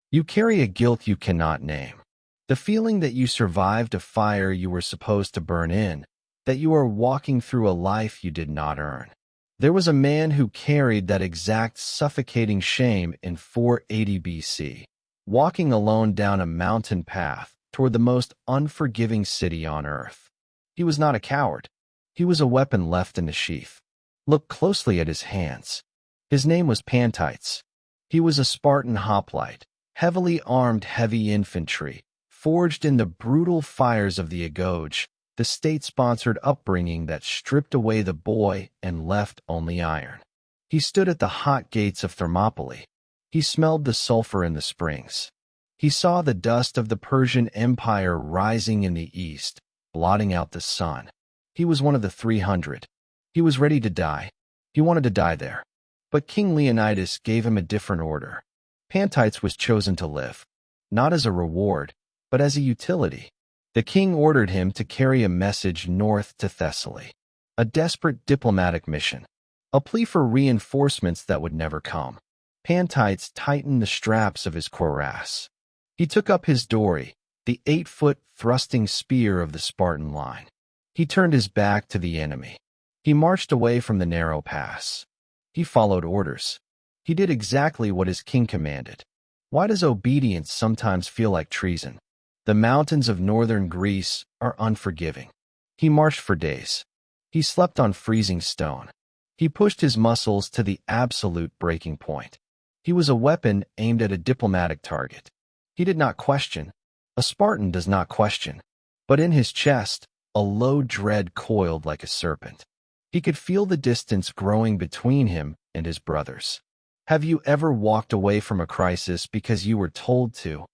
You carry a guilt you cannot name. The feeling that you survived a fire you were supposed to burn in, that you are walking through a life you did not earn. There was a man who carried that exact suffocating shame in 480 BC, walking alone down a mountain path toward the most unforgiving city on earth. He was not a coward. He was a weapon left in the sheath. Look closely at his hands. His name was Pantites. He was a Spartan hoplite, heavily armed heavy infantry, forged in the brutal fires of the Agoge, the state-sponsored upbringing that stripped away the boy and left only iron. He stood at the hot gates of Thermopylae. He smelled the sulfur in the springs. He saw the dust of the Persian Empire rising in the east, blotting out the sun. He was one of the 300. He was ready to die. He wanted to die there. But King Leonidas gave him a different order. Pantites was chosen to live, not as a reward, but as a utility. The king ordered him to carry a message north to Thessaly, a desperate diplomatic mission, a plea for reinforcements that would never come. Pantites tightened the straps of his cuirass. He took up his dory, the 8-foot thrusting spear of the Spartan line. He turned his back to the enemy. He marched away from the narrow pass. He followed orders. He did exactly what his king commanded. Why does obedience sometimes feel like treason? The mountains of northern Greece are unforgiving. He marched for days. He slept on freezing stone. He pushed his muscles to the absolute breaking point. He was a weapon aimed at a diplomatic target. He did not question. A Spartan does not question. But in his chest, a low dread coiled like a serpent. He could feel the distance growing between him and his brothers. Have you ever walked away from a crisis because you were told to,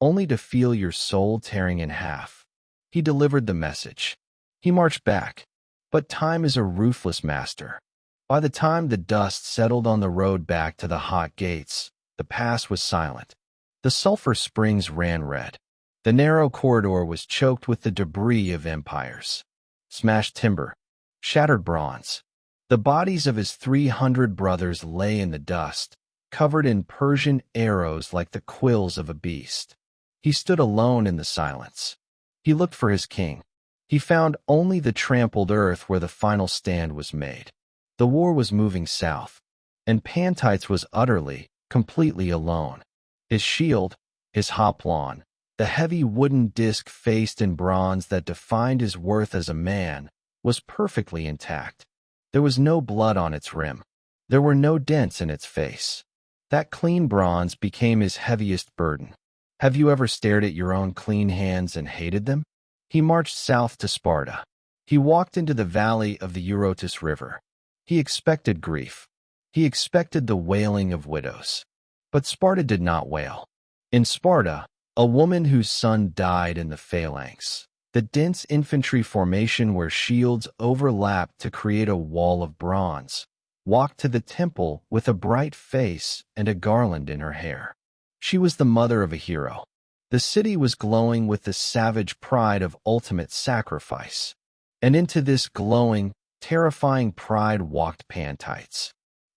only to feel your soul tearing in half? He delivered the message. He marched back. But time is a ruthless master. By the time the dust settled on the road back to the hot gates, the pass was silent. The sulfur springs ran red. The narrow corridor was choked with the debris of empires. Smashed timber, shattered bronze. The bodies of his 300 brothers lay in the dust, covered in Persian arrows like the quills of a beast. He stood alone in the silence. He looked for his king. He found only the trampled earth where the final stand was made. The war was moving south, and Pantites was utterly, completely alone. His shield, his hoplon, the heavy wooden disc faced in bronze that defined his worth as a man, was perfectly intact. There was no blood on its rim. There were no dents in its face. That clean bronze became his heaviest burden. Have you ever stared at your own clean hands and hated them? He marched south to Sparta. He walked into the valley of the Eurotas River. He expected grief. He expected the wailing of widows. But Sparta did not wail. In Sparta, a woman whose son died in the phalanx, the dense infantry formation where shields overlapped to create a wall of bronze, walked to the temple with a bright face and a garland in her hair. She was the mother of a hero. The city was glowing with the savage pride of ultimate sacrifice. And into this glowing, terrifying pride walked Pantites,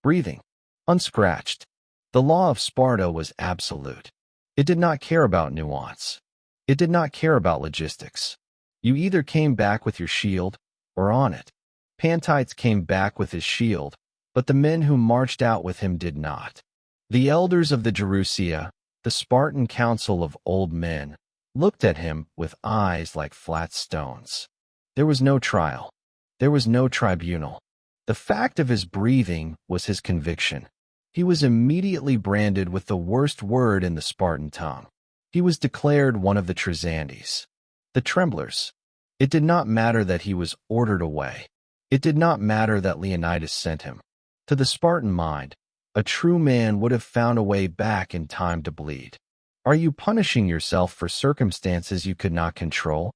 breathing, unscratched. The law of Sparta was absolute. It did not care about nuance. It did not care about logistics. You either came back with your shield or on it. Pantites came back with his shield, but the men who marched out with him did not. The elders of the Gerousia, the Spartan council of old men, looked at him with eyes like flat stones. There was no trial. There was no tribunal. The fact of his breathing was his conviction. He was immediately branded with the worst word in the Spartan tongue. He was declared one of the Tresantes, the tremblers. It did not matter that he was ordered away. It did not matter that Leonidas sent him. To the Spartan mind, a true man would have found a way back in time to bleed. Are you punishing yourself for circumstances you could not control?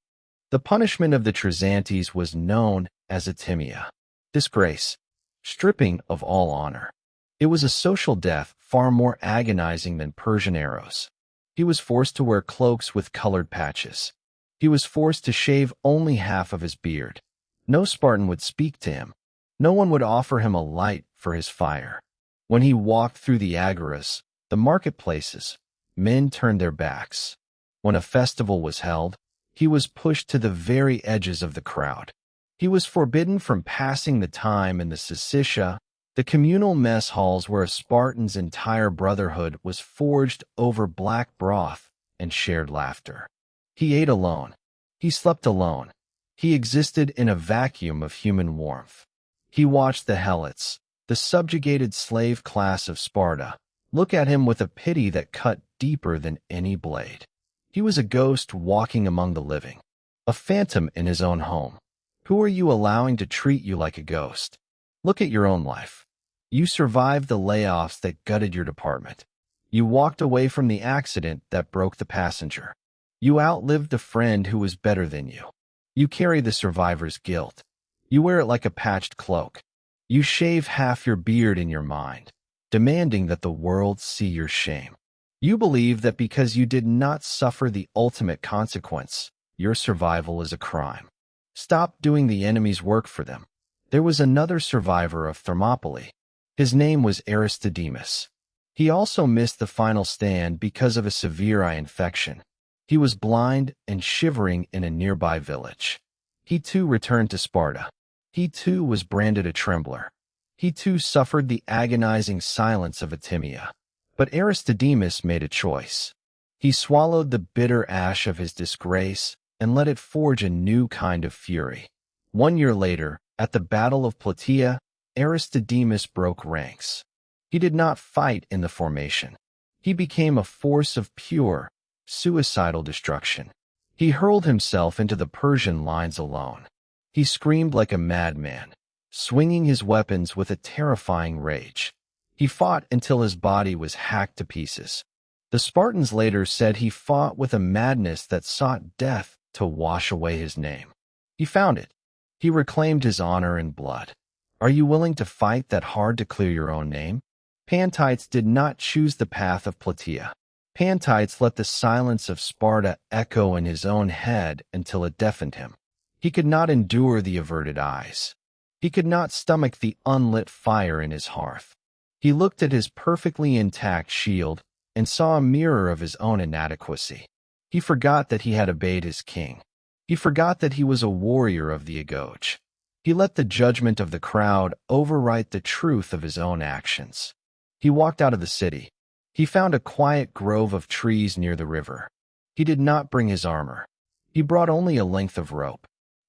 The punishment of the Tresantes was known as atimia, disgrace, stripping of all honor. It was a social death far more agonizing than Persian arrows. He was forced to wear cloaks with colored patches. He was forced to shave only half of his beard. No Spartan would speak to him. No one would offer him a light for his fire. When he walked through the agoras, the marketplaces, Men turned their backs. When a festival was held, he was pushed to the very edges of the crowd. He was forbidden from passing the time in the syssitia, the communal mess halls where a Spartan's entire brotherhood was forged over black broth and shared laughter. He ate alone. He slept alone. He existed in a vacuum of human warmth. He watched the helots, the subjugated slave class of Sparta, look at him with a pity that cut deeper than any blade. He was a ghost walking among the living, a phantom in his own home. Who are you allowing to treat you like a ghost? Look at your own life. You survived the layoffs that gutted your department. You walked away from the accident that broke the passenger. You outlived a friend who was better than you. You carry the survivor's guilt. You wear it like a patched cloak. You shave half your beard in your mind, demanding that the world see your shame. You believe that because you did not suffer the ultimate consequence, your survival is a crime. Stop doing the enemy's work for them. There was another survivor of Thermopylae. His name was Aristodemus. He also missed the final stand because of a severe eye infection. He was blind and shivering in a nearby village. He too returned to Sparta. He too was branded a trembler. He too suffered the agonizing silence of Atimia. But Aristodemus made a choice. He swallowed the bitter ash of his disgrace and let it forge a new kind of fury. 1 year later, at the Battle of Plataea, Aristodemus broke ranks. He did not fight in the formation. He became a force of pure, suicidal destruction. He hurled himself into the Persian lines alone. He screamed like a madman, swinging his weapons with a terrifying rage. He fought until his body was hacked to pieces. The Spartans later said he fought with a madness that sought death to wash away his name. He found it. He reclaimed his honor and blood. Are you willing to fight that hard to clear your own name? Pantites did not choose the path of Plataea. Pantites let the silence of Sparta echo in his own head until it deafened him. He could not endure the averted eyes. He could not stomach the unlit fire in his hearth. He looked at his perfectly intact shield and saw a mirror of his own inadequacy. He forgot that he had obeyed his king. He forgot that he was a warrior of the Agoge. He let the judgment of the crowd overwrite the truth of his own actions. He walked out of the city. He found a quiet grove of trees near the river. He did not bring his armor. He brought only a length of rope.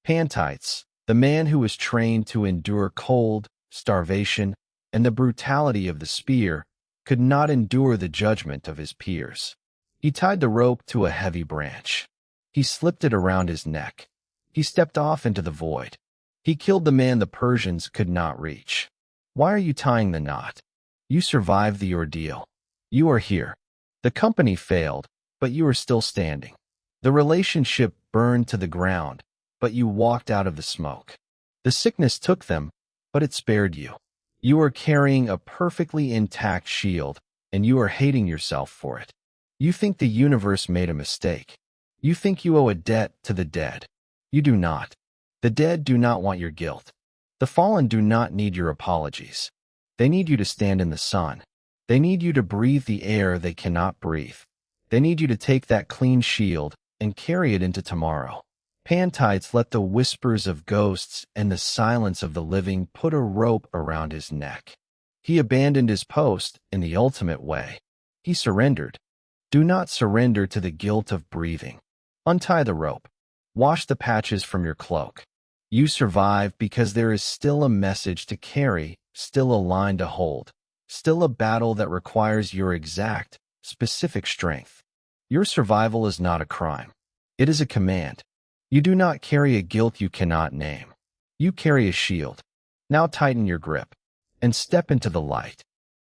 Pantites, the man who was trained to endure cold, starvation, and the brutality of the spear, could not endure the judgment of his peers. He tied the rope to a heavy branch. He slipped it around his neck. He stepped off into the void. He killed the man the Persians could not reach. Why are you tying the knot? You survived the ordeal. You are here. The company failed, but you are still standing. The relationship burned to the ground, but you walked out of the smoke. The sickness took them, but it spared you. You are carrying a perfectly intact shield, and you are hating yourself for it. You think the universe made a mistake. You think you owe a debt to the dead. You do not. The dead do not want your guilt. The fallen do not need your apologies. They need you to stand in the sun. They need you to breathe the air they cannot breathe. They need you to take that clean shield and carry it into tomorrow. Pantites let the whispers of ghosts and the silence of the living put a rope around his neck. He abandoned his post in the ultimate way. He surrendered. Do not surrender to the guilt of breathing. Untie the rope. Wash the patches from your cloak. You survive because there is still a message to carry, still a line to hold, still a battle that requires your exact, specific strength. Your survival is not a crime. It is a command. You do not carry a guilt you cannot name. You carry a shield. Now tighten your grip and step into the light.